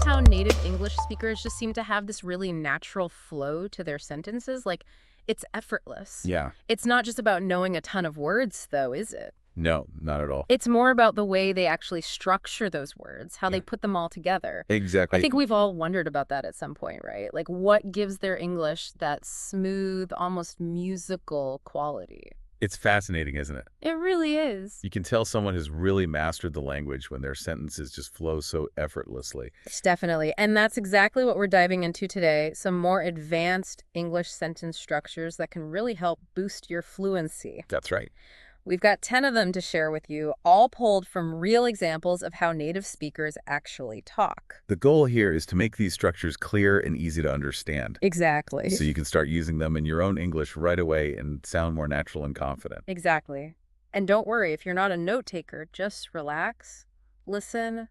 noticed how native English speakers just seem to have this really natural flow to their sentences? Like, it's effortless. Yeah. It's not just about knowing a ton of words, though, is it? No, not at all. It's more about the way they actually structure those words, how Yeah. they put them all together. Exactly. I think we've all wondered about that at some point, right? Like, what gives their English that smooth, almost musical quality? It's fascinating, isn't it? It really is. You can tell someone has really mastered the language when their sentences just flow so effortlessly. Definitely. And that's exactly what we're diving into today. Some more advanced English sentence structures that can really help boost your fluency. That's right. We've got 10 of them to share with you, all pulled from real examples of how native speakers actually talk. The goal here is to make these structures clear and easy to understand, Exactly. so you can start using them in your own English right away and sound more natural and confident. Exactly. And don't worry, if you're not a note taker, just relax, listen,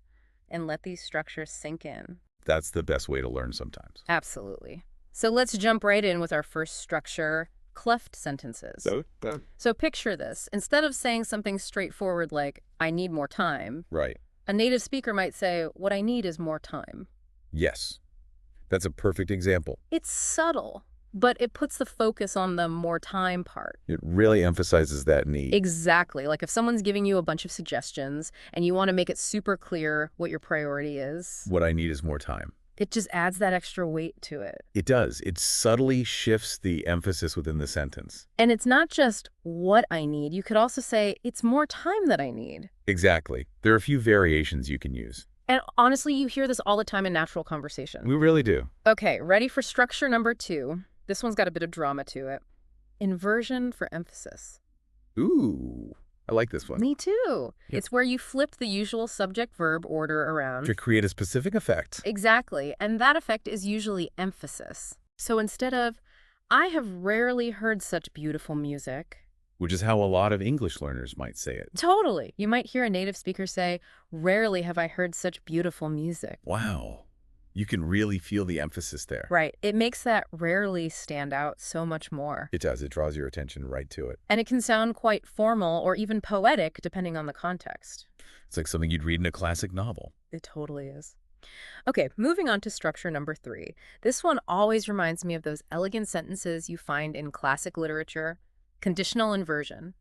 and let these structures sink in. That's the best way to learn sometimes. Absolutely. So let's jump right in with our first structure, cleft sentences. So picture this. Instead of saying something straightforward like, I need more time, Right. a native speaker might say, what I need is more time. Yes. That's a perfect example. It's subtle, but it puts the focus on the more time part. It really emphasizes that need. Exactly. Like if someone's giving you a bunch of suggestions and you want to make it super clear what your priority is, What I need is more time. it just adds that extra weight to it. It does. It subtly shifts the emphasis within the sentence. And it's not just what I need. You could also say, it's more time that I need. Exactly. There are a few variations you can use. And honestly, you hear this all the time in natural conversation. We really do. Okay, ready for structure number 2. This one's got a bit of drama to it. Inversion for emphasis. Ooh, I like this one. Me too. Yep. It's where you flip the usual subject-verb order around. To create a specific effect. Exactly, and that effect is usually emphasis. So instead of, I have rarely heard such beautiful music. Which is how a lot of English learners might say it. Totally. You might hear a native speaker say, rarely have I heard such beautiful music. Wow. You can really feel the emphasis there. Right. It makes that rarely stand out so much more. It does. It draws your attention right to it. And it can sound quite formal or even poetic depending on the context. It's like something you'd read in a classic novel. It totally is. Okay, moving on to structure number 3. This one always reminds me of those elegant sentences you find in classic literature. Conditional inversion.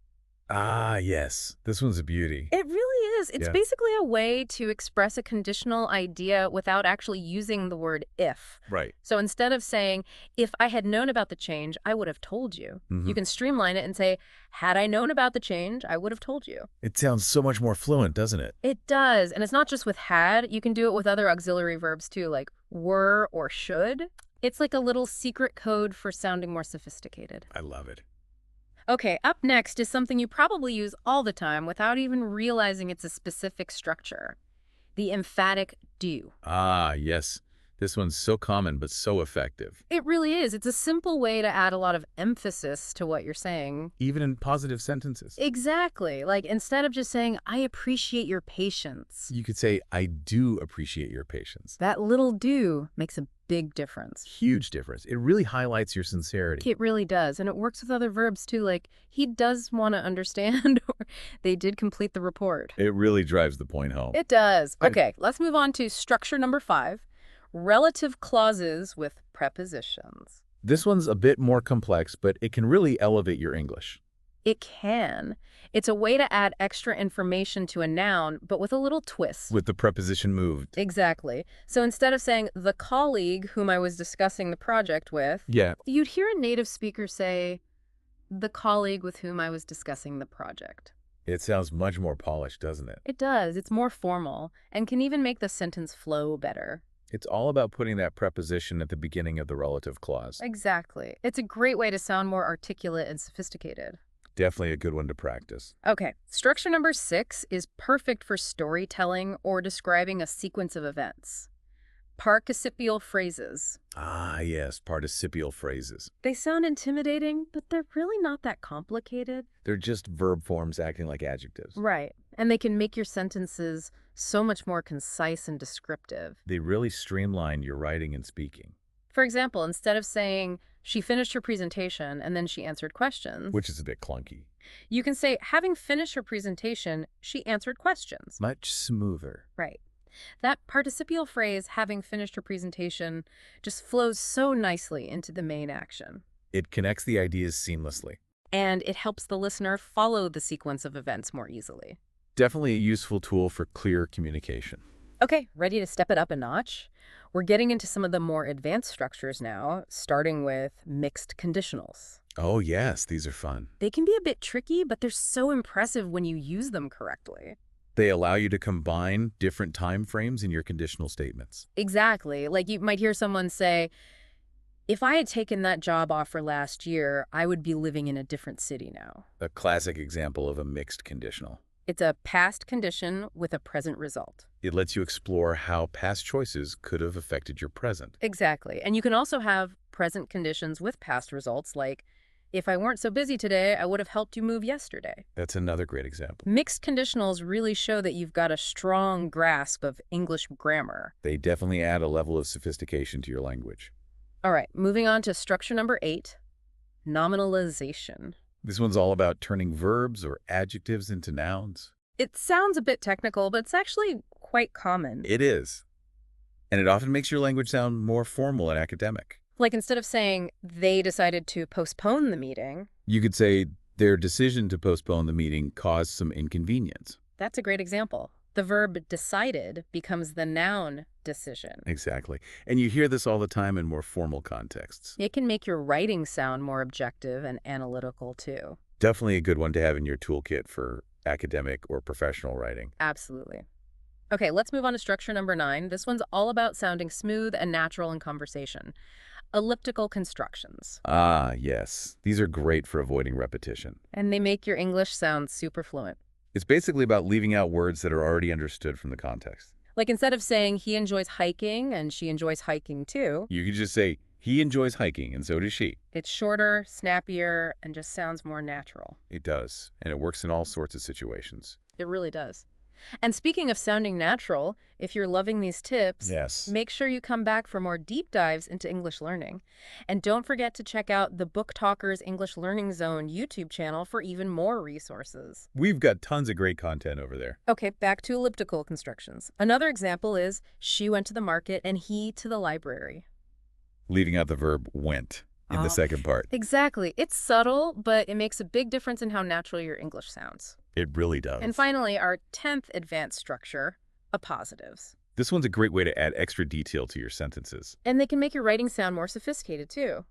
Ah, yes. This one's a beauty. It really is. It's Yeah. basically a way to express a conditional idea without actually using the word if. Right. So instead of saying, if I had known about the change, I would have told you. You can streamline it and say, had I known about the change, I would have told you. It sounds so much more fluent, doesn't it? It does. And it's not just with had. You can do it with other auxiliary verbs too, like were or should. It's like a little secret code for sounding more sophisticated. I love it. Okay, up next is something you probably use all the time without even realizing it's a specific structure. The emphatic do. Ah, yes. This one's so common but so effective. It really is. It's a simple way to add a lot of emphasis to what you're saying. Even in positive sentences. Exactly. Like instead of just saying, I appreciate your patience, You could say, I do appreciate your patience. that little do makes a big difference. Huge difference. It really highlights your sincerity. It really does. And it works with other verbs too, like he does want to understand or they did complete the report. It really drives the point home. It does. I- Okay, let's move on to structure number 5, relative clauses with prepositions. This one's a bit more complex, but it can really elevate your English. It can. It's a way to add extra information to a noun, but with a little twist. With the preposition moved. Exactly. So instead of saying the colleague whom I was discussing the project with, Yeah. you'd hear a native speaker say the colleague with whom I was discussing the project. It sounds much more polished, doesn't it? It does. It's more formal and can even make the sentence flow better. It's all about putting that preposition at the beginning of the relative clause. Exactly. It's a great way to sound more articulate and sophisticated. Definitely a good one to practice. Okay, structure number 6 is perfect for storytelling or describing a sequence of events. Participial phrases. Ah, yes, participial phrases. They sound intimidating, but they're really not that complicated. They're just verb forms acting like adjectives. Right, and they can make your sentences so much more concise and descriptive. They really streamline your writing and speaking. For example, instead of saying, she finished her presentation and then she answered questions, Which is a bit clunky. you can say, having finished her presentation, she answered questions. Much smoother. Right. That participial phrase, having finished her presentation, just flows so nicely into the main action. It connects the ideas seamlessly. And it helps the listener follow the sequence of events more easily. Definitely a useful tool for clear communication. Okay, ready to step it up a notch? We're getting into some of the more advanced structures now, starting with mixed conditionals. Oh, yes, these are fun. They can be a bit tricky, but they're so impressive when you use them correctly. They allow you to combine different time frames in your conditional statements. Exactly. Like you might hear someone say, if I had taken that job offer last year, I would be living in a different city now. A classic example of a mixed conditional. It's a past condition with a present result. It lets you explore how past choices could have affected your present. Exactly. And you can also have present conditions with past results, like, if I weren't so busy today, I would have helped you move yesterday. That's another great example. Mixed conditionals really show that you've got a strong grasp of English grammar. They definitely add a level of sophistication to your language. All right, moving on to structure number 8, nominalization. This one's all about turning verbs or adjectives into nouns. It sounds a bit technical, but it's actually quite common. It is. And it often makes your language sound more formal and academic. Like instead of saying, they decided to postpone the meeting, You could say their decision to postpone the meeting caused some inconvenience. that's a great example. The verb decided becomes the noun decision. Exactly. And you hear this all the time in more formal contexts. It can make your writing sound more objective and analytical, too. Definitely a good one to have in your toolkit for academic or professional writing. Absolutely. Okay, let's move on to structure number 9. This one's all about sounding smooth and natural in conversation. Elliptical constructions. Ah, yes. These are great for avoiding repetition. And they make your English sound super fluent. It's basically about leaving out words that are already understood from the context. Like instead of saying he enjoys hiking and she enjoys hiking too, You could just say, he enjoys hiking and so does she. it's shorter, snappier, and just sounds more natural. It does, and it works in all sorts of situations. It really does. And speaking of sounding natural, if you're loving these tips, Yes. make sure you come back for more deep dives into English learning. And don't forget to check out the BookTalkers English Learning Zone YouTube channel for even more resources. We've got tons of great content over there. Okay, back to elliptical constructions. Another example is, she went to the market and he to the library. Leaving out the verb went in the second part. Exactly. It's subtle, but it makes a big difference in how natural your English sounds. It really does. And finally, our 10th advanced structure, appositives. This one's a great way to add extra detail to your sentences. And they can make your writing sound more sophisticated, too.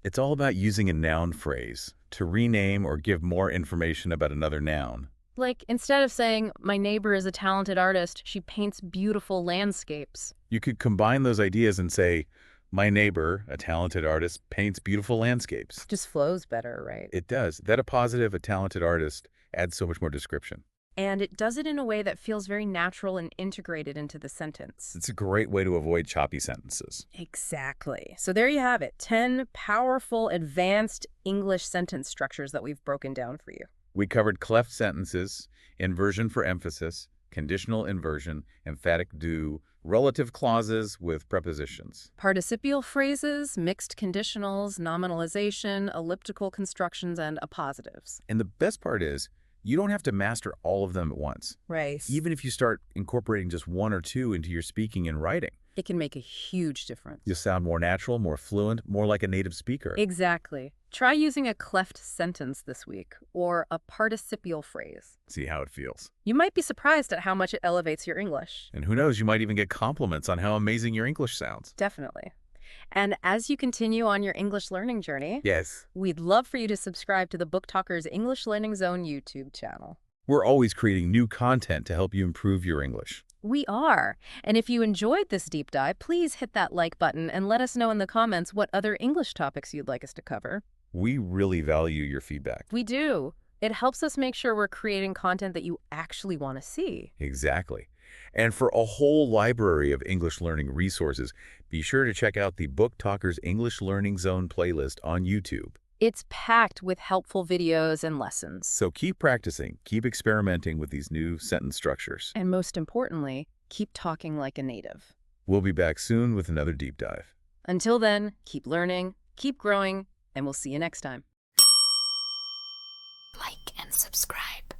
It's all about using a noun phrase to rename or give more information about another noun. Like, instead of saying, my neighbor is a talented artist, she paints beautiful landscapes. You could combine those ideas and say, my neighbor, a talented artist, paints beautiful landscapes. Just flows better, right? It does. That appositive, a talented artist, adds so much more description. And it does it in a way that feels very natural and integrated into the sentence. It's a great way to avoid choppy sentences. Exactly. So there you have it, 10 powerful, advanced English sentence structures that we've broken down for you. We covered cleft sentences, inversion for emphasis, conditional inversion, emphatic do, relative clauses with prepositions. Participial phrases, mixed conditionals, nominalization, elliptical constructions, and appositives. And the best part is, you don't have to master all of them at once. Right. Even if you start incorporating just one or two into your speaking and writing, It can make a huge difference. you'll sound more natural, more fluent, more like a native speaker. Exactly. Try using a cleft sentence this week, or a participial phrase. See how it feels. You might be surprised at how much it elevates your English. And who knows, you might even get compliments on how amazing your English sounds. Definitely. And as you continue on your English learning journey, Yes. we'd love for you to subscribe to the BookTalkers English Learning Zone YouTube channel. We're always creating new content to help you improve your English. We are. And if you enjoyed this deep dive, please hit that like button and let us know in the comments what other English topics you'd like us to cover. We really value your feedback. We do. It helps us make sure we're creating content that you actually want to see. Exactly. And for a whole library of English learning resources, be sure to check out the BookTalkers English Learning Zone playlist on YouTube. It's packed with helpful videos and lessons. So keep practicing, keep experimenting with these new sentence structures. And most importantly, keep talking like a native. We'll be back soon with another deep dive. Until then, keep learning, keep growing, and we'll see you next time. Like and subscribe.